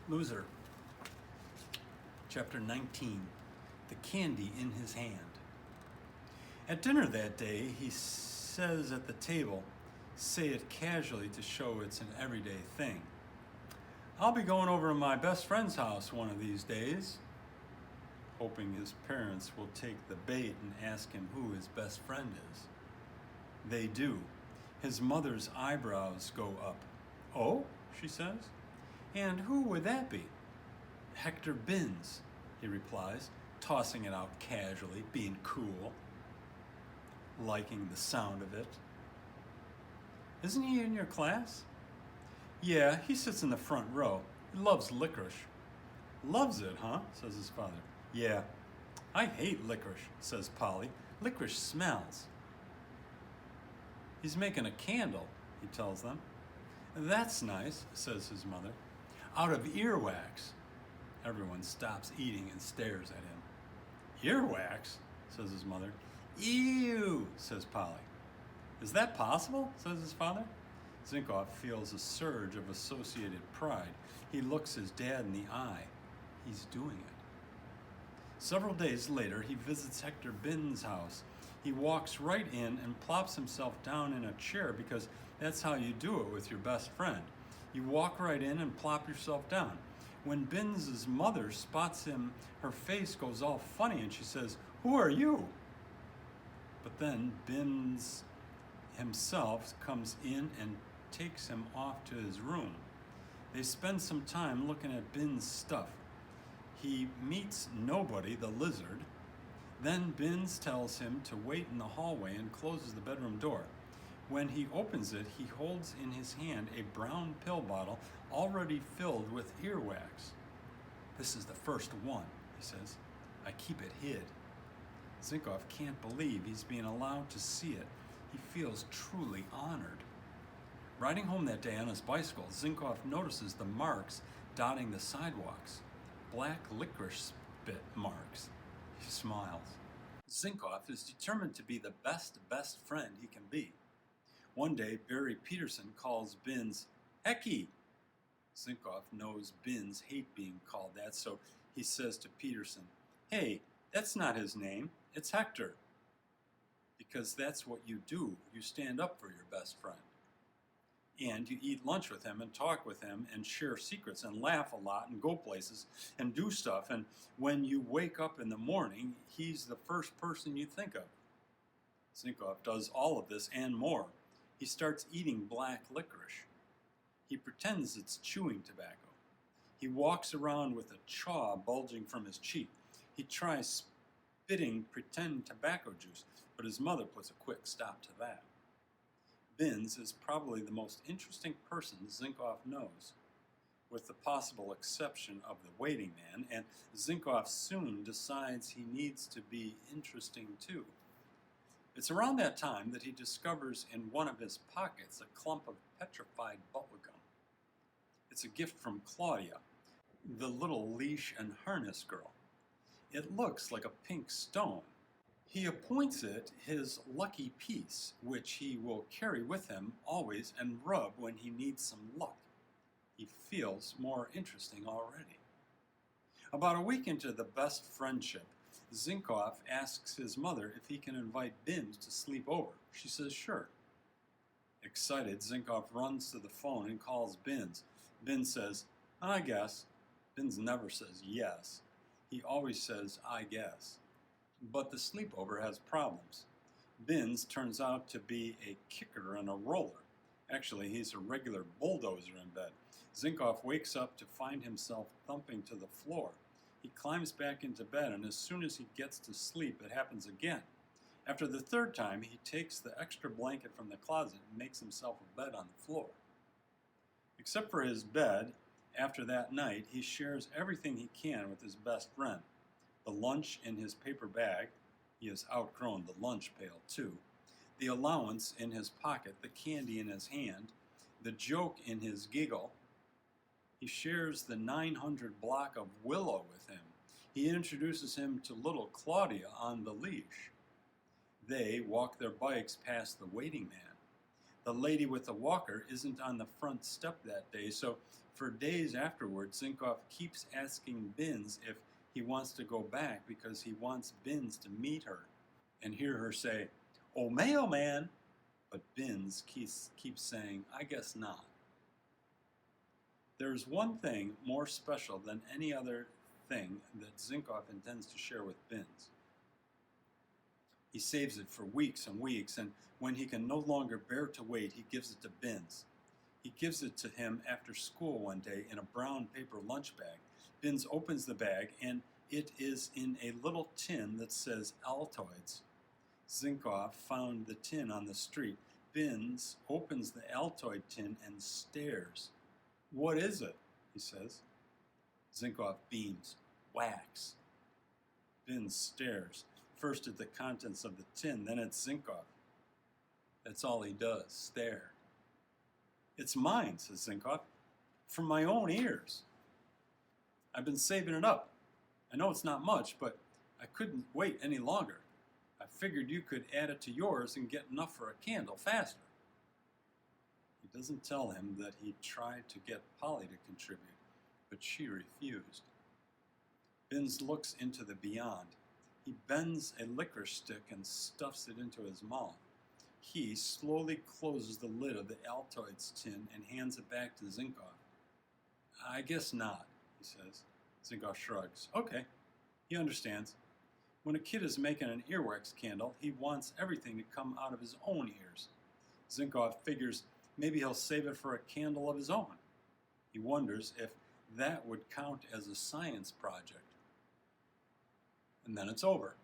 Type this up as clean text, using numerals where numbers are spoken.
Loser, Chapter 19, The Candy in His Hand. At dinner that day, he says at the table, say it casually to show it's an everyday thing. I'll be going over to my best friend's house one of these days, hoping his parents will take the bait and ask him who his best friend is. They do. His mother's eyebrows go up. Oh, she says. And who would that be? Hector Binns, he replies, tossing it out casually, being cool, liking the sound of it. Isn't he in your class? Yeah, he sits in the front row. He loves licorice. Loves it, huh? Says his father. Yeah. I hate licorice, says Polly. Licorice smells. He's making a candle, he tells them. That's nice, says his mother. Out of earwax. Everyone stops eating and stares at him. Earwax, says his mother. Ew, says Polly. Is that possible, says his father. Zinkoff feels a surge of associated pride. He looks his dad in the eye. He's doing it. Several days later, he visits Hector Binns' house. He walks right in and plops himself down in a chair because that's how you do it with your best friend. You walk right in and plop yourself down. When Binns' mother spots him, her face goes all funny and she says, "Who are you?" But then Binns himself comes in and takes him off to his room. They spend some time looking at Binns' stuff. He meets Nobody, the lizard. Then Binns tells him to wait in the hallway and closes the bedroom door. When he opens it, he holds in his hand a brown pill bottle already filled with earwax. This is the first one, he says. I keep it hid. Zinkoff can't believe he's being allowed to see it. He feels truly honored. Riding home that day on his bicycle, Zinkoff notices the marks dotting the sidewalks. Black licorice spit marks. He smiles. Zinkoff is determined to be the best friend he can be. One day, Barry Peterson calls Binns Hecky. Zinkoff knows Binns hate being called that, so he says to Peterson, Hey, that's not his name, it's Hector. Because that's what you do. You stand up for your best friend. And you eat lunch with him and talk with him and share secrets and laugh a lot and go places and do stuff. And when you wake up in the morning, he's the first person you think of. Zinkoff does all of this and more. He starts eating black licorice. He pretends it's chewing tobacco. He walks around with a chaw bulging from his cheek. He tries spitting pretend tobacco juice, but his mother puts a quick stop to that. Binns is probably the most interesting person Zinkoff knows, with the possible exception of the waiting man, and Zinkoff soon decides he needs to be interesting too. It's around that time that he discovers in one of his pockets a clump of petrified bubblegum. It's a gift from Claudia, the little leash and harness girl. It looks like a pink stone. He appoints it his lucky piece, which he will carry with him always and rub when he needs some luck. He feels more interesting already. About a week into the best friendship, Zinkoff asks his mother if he can invite Binns to sleep over. She says sure. Excited, Zinkoff runs to the phone and calls Binns. Binns says, I guess. Binns never says yes. He always says, I guess. But the sleepover has problems. Binns turns out to be a kicker and a roller. Actually, he's a regular bulldozer in bed. Zinkoff wakes up to find himself thumping to the floor. He climbs back into bed, and as soon as he gets to sleep, it happens again. After the third time, he takes the extra blanket from the closet and makes himself a bed on the floor. Except for his bed, after that night, he shares everything he can with his best friend. The lunch in his paper bag, he has outgrown the lunch pail too, the allowance in his pocket, the candy in his hand, the joke in his giggle. He shares the 900 block of willow with him. He introduces him to little Claudia on the leash. They walk their bikes past the waiting man. The lady with the walker isn't on the front step that day, so For days afterward, Zinkoff keeps asking Binns if he wants to go back because he wants Binns to meet her and hear her say, "Oh, mailman!" But Binns keeps saying, "I guess not." There's one thing more special than any other thing that Zinkoff intends to share with Binns. He saves it for weeks and weeks, and when he can no longer bear to wait, he gives it to Binns. He gives it to him after school one day in a brown paper lunch bag. Binns opens the bag, and it is in a little tin that says Altoids. Zinkoff found the tin on the street. Binns opens the Altoid tin and stares. "What is it?" he says. Zinkoff beams. "Wax." Binns stares, first at the contents of the tin, then at Zinkoff. That's all he does, stare. "It's mine," says Zinkoff, "from my own ears. I've been saving it up. I know it's not much, but I couldn't wait any longer. I figured you could add it to yours and get enough for a candle faster." He doesn't tell him that he tried to get Polly to contribute, but she refused. Binns looks into the beyond. He bends a licorice stick and stuffs it into his mouth. He slowly closes the lid of the Altoids tin and hands it back to Zinkoff. "I guess not," he says. Zinkoff shrugs. Okay, he understands. When a kid is making an earwax candle, he wants everything to come out of his own ears. Zinkoff figures maybe he'll save it for a candle of his own. He wonders if that would count as a science project. And then it's over.